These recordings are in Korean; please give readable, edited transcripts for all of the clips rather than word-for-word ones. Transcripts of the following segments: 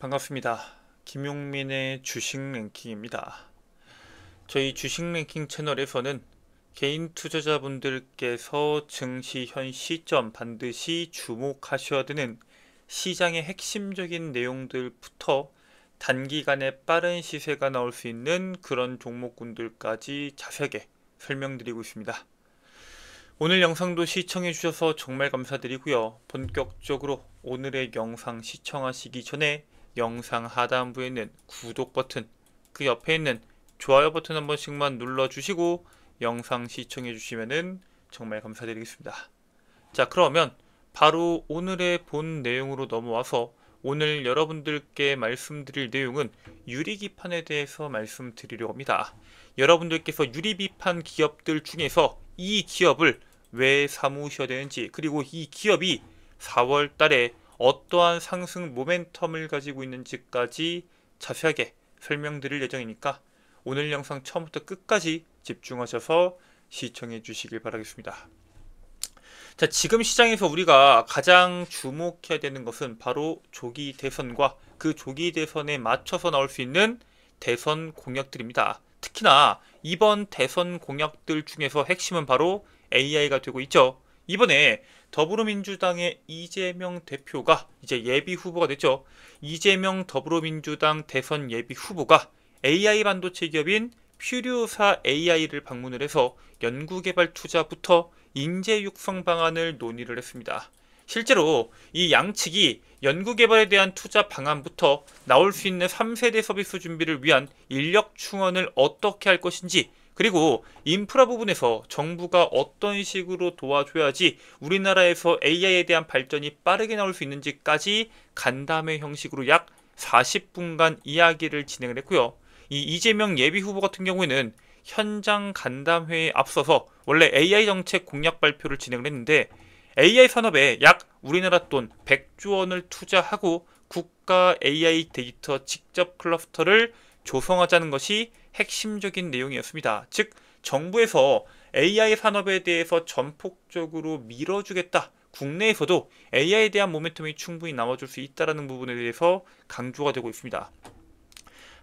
반갑습니다. 김용민의 주식 랭킹입니다. 저희 주식 랭킹 채널에서는 개인 투자자분들께서 증시 현 시점 반드시 주목하셔야 되는 시장의 핵심적인 내용들부터 단기간에 빠른 시세가 나올 수 있는 그런 종목군들까지 자세하게 설명드리고 있습니다. 오늘 영상도 시청해 주셔서 정말 감사드리고요. 본격적으로 오늘의 영상 시청하시기 전에 영상 하단부에 있는 구독 버튼, 그 옆에 있는 좋아요 버튼 한 번씩만 눌러주시고 영상 시청해 주시면 정말 감사드리겠습니다. 자, 그러면 바로 오늘의 본 내용으로 넘어와서 오늘 여러분들께 말씀드릴 내용은 유리기판에 대해서 말씀드리려고 합니다. 여러분들께서 유리기판 기업들 중에서 이 기업을 왜 사모으셔야 되는지, 그리고 이 기업이 4월 달에 어떠한 상승 모멘텀을 가지고 있는지까지 자세하게 설명드릴 예정이니까 오늘 영상 처음부터 끝까지 집중하셔서 시청해 주시길 바라겠습니다. 자, 지금 시장에서 우리가 가장 주목해야 되는 것은 바로 조기 대선과 그 조기 대선에 맞춰서 나올 수 있는 대선 공약들입니다. 특히나 이번 대선 공약들 중에서 핵심은 바로 AI가 되고 있죠. 이번에 더불어민주당의 이재명 대표가 이제 예비 후보가 됐죠. 이재명 더불어민주당 대선 예비 후보가 AI 반도체 기업인 퓨리오사 AI를 방문을 해서 연구개발 투자부터 인재 육성 방안을 논의를 했습니다. 실제로 이 양측이 연구개발에 대한 투자 방안부터 나올 수 있는 3세대 서비스 준비를 위한 인력 충원을 어떻게 할 것인지, 그리고 인프라 부분에서 정부가 어떤 식으로 도와줘야지 우리나라에서 AI에 대한 발전이 빠르게 나올 수 있는지까지 간담회 형식으로 약 40분간 이야기를 진행을 했고요. 이 이재명 예비 후보 같은 경우에는 현장 간담회에 앞서서 원래 AI 정책 공약 발표를 진행을 했는데, AI 산업에 약 우리나라 돈 100조 원을 투자하고 국가 AI 데이터 직접 클러스터를 조성하자는 것이 핵심적인 내용이었습니다. 즉, 정부에서 AI 산업에 대해서 전폭적으로 밀어주겠다, 국내에서도 AI에 대한 모멘텀이 충분히 나와줄 수 있다는 부분에 대해서 강조가 되고 있습니다.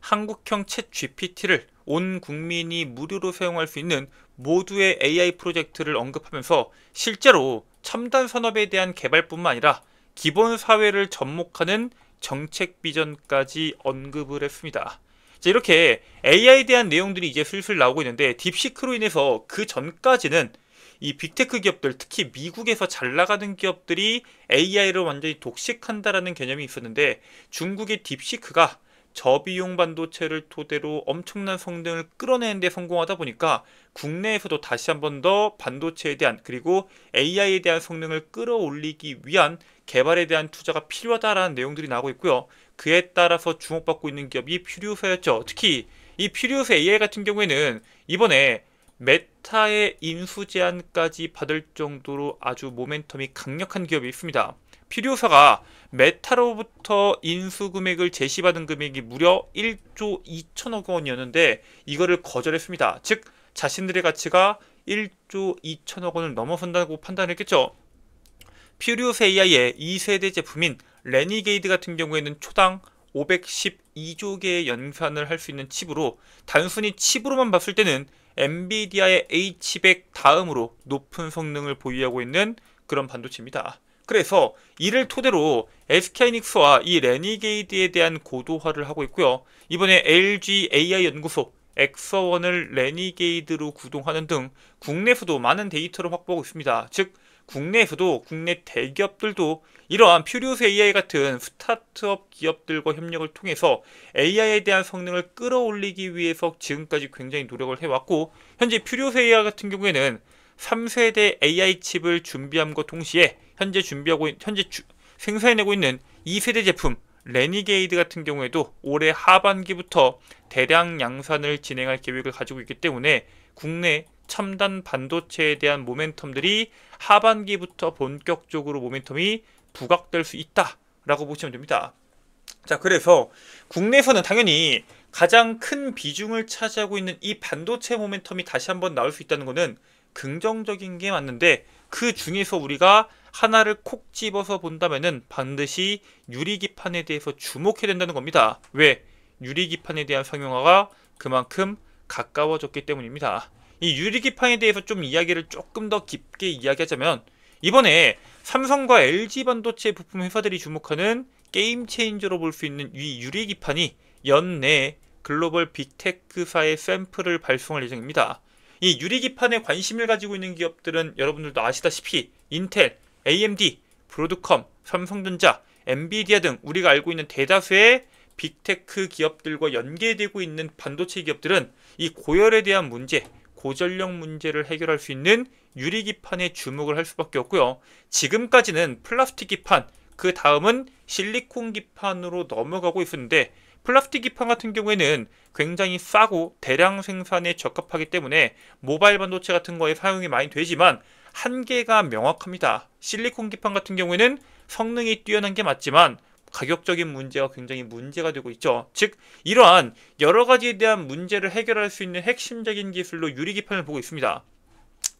한국형 챗 GPT를 온 국민이 무료로 사용할 수 있는 모두의 AI 프로젝트를 언급하면서 실제로 첨단 산업에 대한 개발뿐만 아니라 기본 사회를 접목하는 정책 비전까지 언급을 했습니다. 자, 이렇게 AI에 대한 내용들이 이제 슬슬 나오고 있는데, 딥시크로 인해서 그 전까지는 이 빅테크 기업들, 특히 미국에서 잘 나가는 기업들이 AI를 완전히 독식한다라는 개념이 있었는데, 중국의 딥시크가 저비용 반도체를 토대로 엄청난 성능을 끌어내는 데 성공하다 보니까 국내에서도 다시 한 번 더 반도체에 대한, 그리고 AI에 대한 성능을 끌어올리기 위한 개발에 대한 투자가 필요하다라는 내용들이 나오고 있고요. 그에 따라서 주목받고 있는 기업이 퓨리오사였죠. 특히 이 퓨리오사 AI 같은 경우에는 이번에 메타의 인수 제안까지 받을 정도로 아주 모멘텀이 강력한 기업이 있습니다. 퓨리오사가 메타로부터 인수 금액을 제시받은 금액이 무려 1조 2천억 원이었는데 이거를 거절했습니다. 즉, 자신들의 가치가 1조 2천억 원을 넘어선다고 판단했겠죠. 퓨리오사 AI의 2세대 제품인 레니게이드 같은 경우에는 초당 512조 개의 연산을 할 수 있는 칩으로, 단순히 칩으로만 봤을 때는 엔비디아의 H100 다음으로 높은 성능을 보유하고 있는 그런 반도체입니다. 그래서 이를 토대로 SK하이닉스와 이 레니게이드에 대한 고도화를 하고 있고요. 이번에 LG AI 연구소 엑서원을 레니게이드로 구동하는 등 국내에서도 많은 데이터를 확보하고 있습니다. 즉, 국내에서도 국내 대기업들도 이러한 퓨리오사 AI 같은 스타트업 기업들과 협력을 통해서 AI에 대한 성능을 끌어올리기 위해서 지금까지 굉장히 노력을 해왔고, 현재 퓨리오사 AI 같은 경우에는 3세대 AI 칩을 준비함과 동시에 현재 생산해내고 있는 2세대 제품 레니게이드 같은 경우에도 올해 하반기부터 대량 양산을 진행할 계획을 가지고 있기 때문에 국내 첨단 반도체에 대한 모멘텀들이 하반기부터 본격적으로 모멘텀이 부각될 수 있다라고 보시면 됩니다. 자, 그래서 국내에서는 당연히 가장 큰 비중을 차지하고 있는 이 반도체 모멘텀이 다시 한번 나올 수 있다는 것은 긍정적인 게 맞는데, 그 중에서 우리가 하나를 콕 집어서 본다면은 반드시 유리기판에 대해서 주목해야 된다는 겁니다. 왜? 유리기판에 대한 상용화가 그만큼 가까워졌기 때문입니다. 이 유리기판에 대해서 좀 이야기를 조금 더 깊게 이야기하자면, 이번에 삼성과 LG 반도체 부품 회사들이 주목하는 게임 체인저로 볼 수 있는 이 유리기판이 연내 글로벌 빅테크사의 샘플을 발송할 예정입니다. 이 유리기판에 관심을 가지고 있는 기업들은 여러분들도 아시다시피 인텔, AMD, 브로드컴, 삼성전자, 엔비디아 등 우리가 알고 있는 대다수의 빅테크 기업들과 연계되고 있는 반도체 기업들은 이 고열에 대한 문제, 고전력 문제를 해결할 수 있는 유리기판에 주목을 할 수밖에 없고요. 지금까지는 플라스틱 기판, 그 다음은 실리콘 기판으로 넘어가고 있었는데, 플라스틱 기판 같은 경우에는 굉장히 싸고 대량 생산에 적합하기 때문에 모바일 반도체 같은 거에 사용이 많이 되지만 한계가 명확합니다. 실리콘 기판 같은 경우에는 성능이 뛰어난 게 맞지만 가격적인 문제가 굉장히 문제가 되고 있죠. 즉 이러한 여러 가지에 대한 문제를 해결할 수 있는 핵심적인 기술로 유리기판을 보고 있습니다.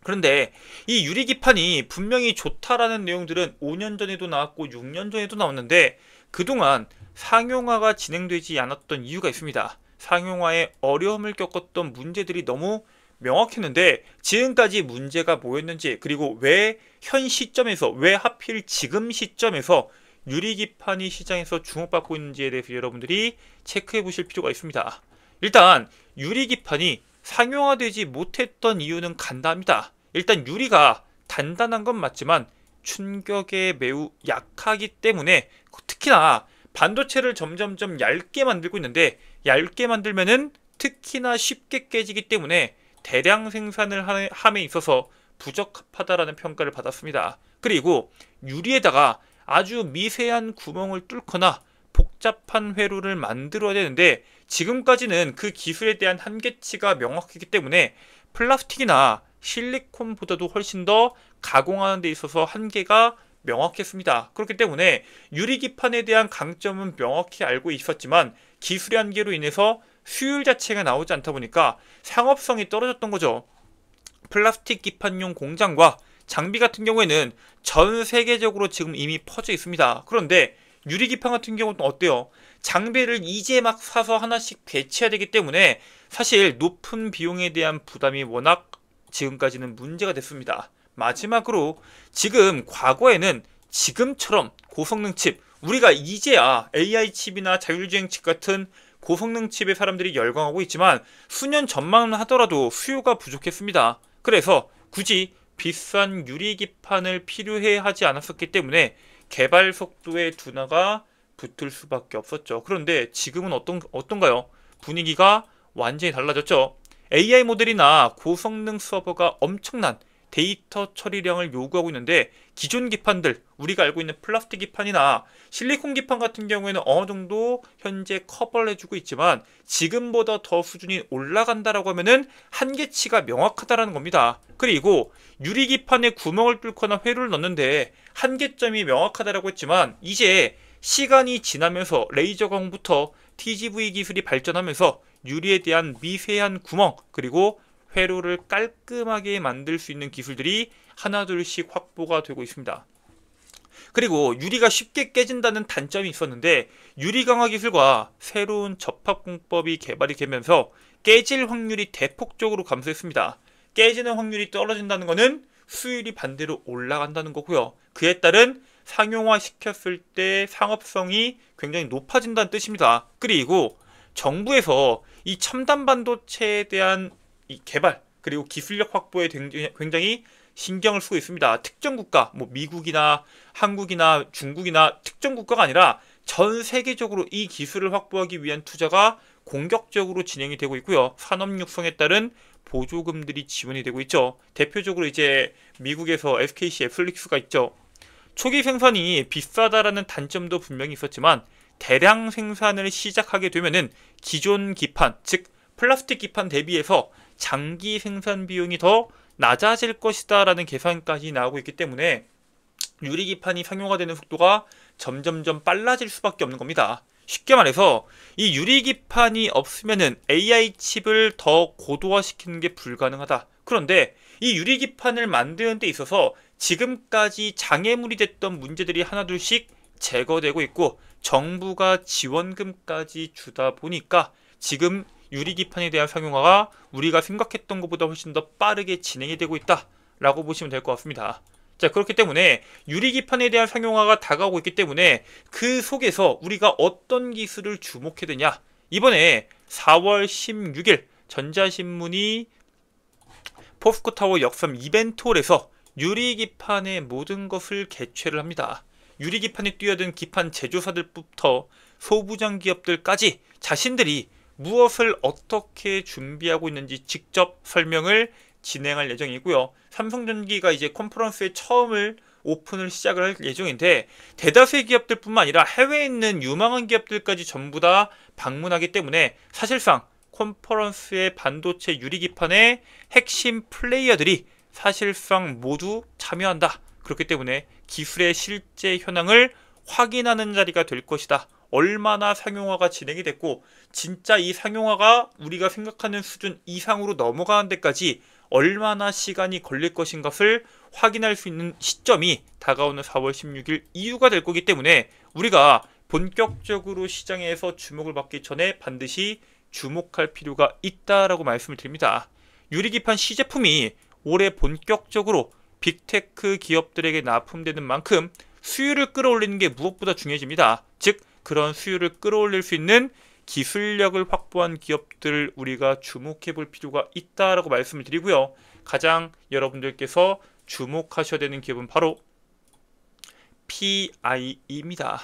그런데 이 유리기판이 분명히 좋다라는 내용들은 5년 전에도 나왔고 6년 전에도 나왔는데 그동안 상용화가 진행되지 않았던 이유가 있습니다. 상용화에 어려움을 겪었던 문제들이 너무 명확했는데 지금까지 문제가 뭐였는지, 그리고 왜 현 시점에서, 왜 하필 지금 시점에서 유리기판이 시장에서 주목받고 있는지에 대해서 여러분들이 체크해 보실 필요가 있습니다. 일단 유리기판이 상용화되지 못했던 이유는 간단합니다. 일단 유리가 단단한 건 맞지만 충격에 매우 약하기 때문에, 특히나 반도체를 점점점 얇게 만들고 있는데 얇게 만들면은 특히나 쉽게 깨지기 때문에 대량 생산을 함에 있어서 부적합하다라는 평가를 받았습니다. 그리고 유리에다가 아주 미세한 구멍을 뚫거나 복잡한 회로를 만들어야 되는데 지금까지는 그 기술에 대한 한계치가 명확하기 때문에 플라스틱이나 실리콘보다도 훨씬 더 가공하는 데 있어서 한계가 명확했습니다. 그렇기 때문에 유리기판에 대한 강점은 명확히 알고 있었지만 기술의 한계로 인해서 수율 자체가 나오지 않다 보니까 상업성이 떨어졌던 거죠. 플라스틱 기판용 공장과 장비 같은 경우에는 전 세계적으로 지금 이미 퍼져 있습니다. 그런데 유리기판 같은 경우는 어때요? 장비를 이제 막 사서 하나씩 배치해야 되기 때문에 사실 높은 비용에 대한 부담이 워낙 지금까지는 문제가 됐습니다. 마지막으로 지금 과거에는 지금처럼 고성능 칩, 우리가 이제야 AI 칩이나 자율주행 칩 같은 고성능 칩에 사람들이 열광하고 있지만 수년 전만 하더라도 수요가 부족했습니다. 그래서 굳이 비싼 유리기판을 필요해 하지 않았었기 때문에 개발 속도의 둔화가 붙을 수밖에 없었죠. 그런데 지금은 어떤가요? 분위기가 완전히 달라졌죠. AI 모델이나 고성능 서버가 엄청난 데이터 처리량을 요구하고 있는데 기존 기판들, 우리가 알고 있는 플라스틱 기판이나 실리콘 기판 같은 경우에는 어느 정도 현재 커버를 해주고 있지만 지금보다 더 수준이 올라간다라고 하면은 한계치가 명확하다라는 겁니다. 그리고 유리 기판에 구멍을 뚫거나 회로를 넣는데 한계점이 명확하다라고 했지만 이제 시간이 지나면서 레이저 광부터 TGV 기술이 발전하면서 유리에 대한 미세한 구멍 그리고 회로를 깔끔하게 만들 수 있는 기술들이 하나둘씩 확보가 되고 있습니다. 그리고 유리가 쉽게 깨진다는 단점이 있었는데 유리 강화 기술과 새로운 접합 공법이 개발이 되면서 깨질 확률이 대폭적으로 감소했습니다. 깨지는 확률이 떨어진다는 것은 수율이 반대로 올라간다는 거고요. 그에 따른 상용화 시켰을 때 상업성이 굉장히 높아진다는 뜻입니다. 그리고 정부에서 이 첨단 반도체에 대한 이 개발 그리고 기술력 확보에 굉장히 신경을 쓰고 있습니다. 특정 국가, 뭐 미국이나 한국이나 중국이나 특정 국가가 아니라 전 세계적으로 이 기술을 확보하기 위한 투자가 공격적으로 진행이 되고 있고요. 산업 육성에 따른 보조금들이 지원이 되고 있죠. 대표적으로 이제 미국에서 SKC 애플릭스가 있죠. 초기 생산이 비싸다라는 단점도 분명히 있었지만 대량 생산을 시작하게 되면은 기존 기판, 즉 플라스틱 기판 대비해서 장기 생산 비용이 더 낮아질 것이다 라는 계산까지 나오고 있기 때문에 유리기판이 상용화되는 속도가 점점점 빨라질 수밖에 없는 겁니다. 쉽게 말해서 이 유리기판이 없으면은 AI 칩을 더 고도화시키는 게 불가능하다. 그런데 이 유리기판을 만드는 데 있어서 지금까지 장애물이 됐던 문제들이 하나둘씩 제거되고 있고 정부가 지원금까지 주다 보니까 지금 유리기판에 대한 상용화가 우리가 생각했던 것보다 훨씬 더 빠르게 진행이 되고 있다라고 보시면 될 것 같습니다. 자, 그렇기 때문에 유리기판에 대한 상용화가 다가오고 있기 때문에 그 속에서 우리가 어떤 기술을 주목해야 되냐. 이번에 4월 16일 전자신문이 포스코타워 역삼 이벤트홀에서 유리기판의 모든 것을 개최를 합니다. 유리기판에 뛰어든 기판 제조사들부터 소부장 기업들까지 자신들이 무엇을 어떻게 준비하고 있는지 직접 설명을 진행할 예정이고요. 삼성전기가 이제 컨퍼런스에 처음을 오픈을 시작을 할 예정인데 대다수의 기업들뿐만 아니라 해외에 있는 유망한 기업들까지 전부 다 방문하기 때문에 사실상 컨퍼런스의 반도체 유리기판의 핵심 플레이어들이 사실상 모두 참여한다. 그렇기 때문에 기술의 실제 현황을 확인하는 자리가 될 것이다. 얼마나 상용화가 진행이 됐고 진짜 이 상용화가 우리가 생각하는 수준 이상으로 넘어가는 데까지 얼마나 시간이 걸릴 것인 것을 확인할 수 있는 시점이 다가오는 4월 16일 이후가 될 거기 때문에 우리가 본격적으로 시장에서 주목을 받기 전에 반드시 주목할 필요가 있다라고 말씀을 드립니다. 유리기판 시제품이 올해 본격적으로 빅테크 기업들에게 납품되는 만큼 수요를 끌어올리는 게 무엇보다 중요해집니다. 즉 그런 수요를 끌어올릴 수 있는 기술력을 확보한 기업들을 우리가 주목해 볼 필요가 있다라고 말씀을 드리고요. 가장 여러분들께서 주목하셔야 되는 기업은 바로 PIE입니다.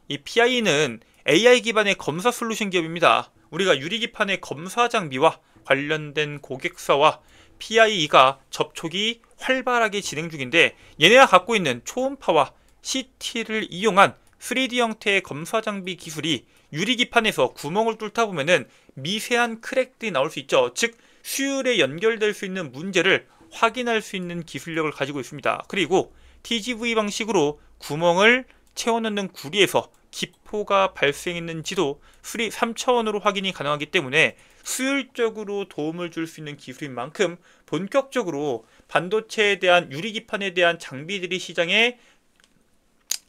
이 PIE는 AI 기반의 검사 솔루션 기업입니다. 우리가 유리기판의 검사 장비와 관련된 고객사와 PIE가 접촉이 활발하게 진행 중인데 얘네가 갖고 있는 초음파와 CT를 이용한 3D 형태의 검사 장비 기술이 유리기판에서 구멍을 뚫다 보면은 미세한 크랙들이 나올 수 있죠. 즉 수율에 연결될 수 있는 문제를 확인할 수 있는 기술력을 가지고 있습니다. 그리고 TGV 방식으로 구멍을 채워넣는 구리에서 기포가 발생했는지도 3차원으로 확인이 가능하기 때문에 수율적으로 도움을 줄 수 있는 기술인 만큼 본격적으로 반도체에 대한 유리기판에 대한 장비들이 시장에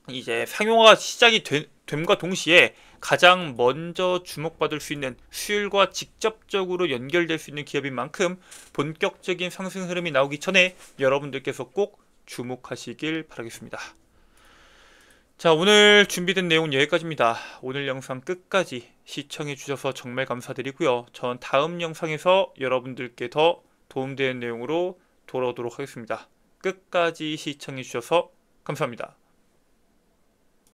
이제 상용화가 시작이 됨과 동시에 가장 먼저 주목받을 수 있는 수율과 직접적으로 연결될 수 있는 기업인 만큼 본격적인 상승 흐름이 나오기 전에 여러분들께서 꼭 주목하시길 바라겠습니다. 자, 오늘 준비된 내용은 여기까지입니다. 오늘 영상 끝까지 시청해 주셔서 정말 감사드리고요. 전 다음 영상에서 여러분들께 더 도움되는 내용으로 돌아오도록 하겠습니다. 끝까지 시청해 주셔서 감사합니다.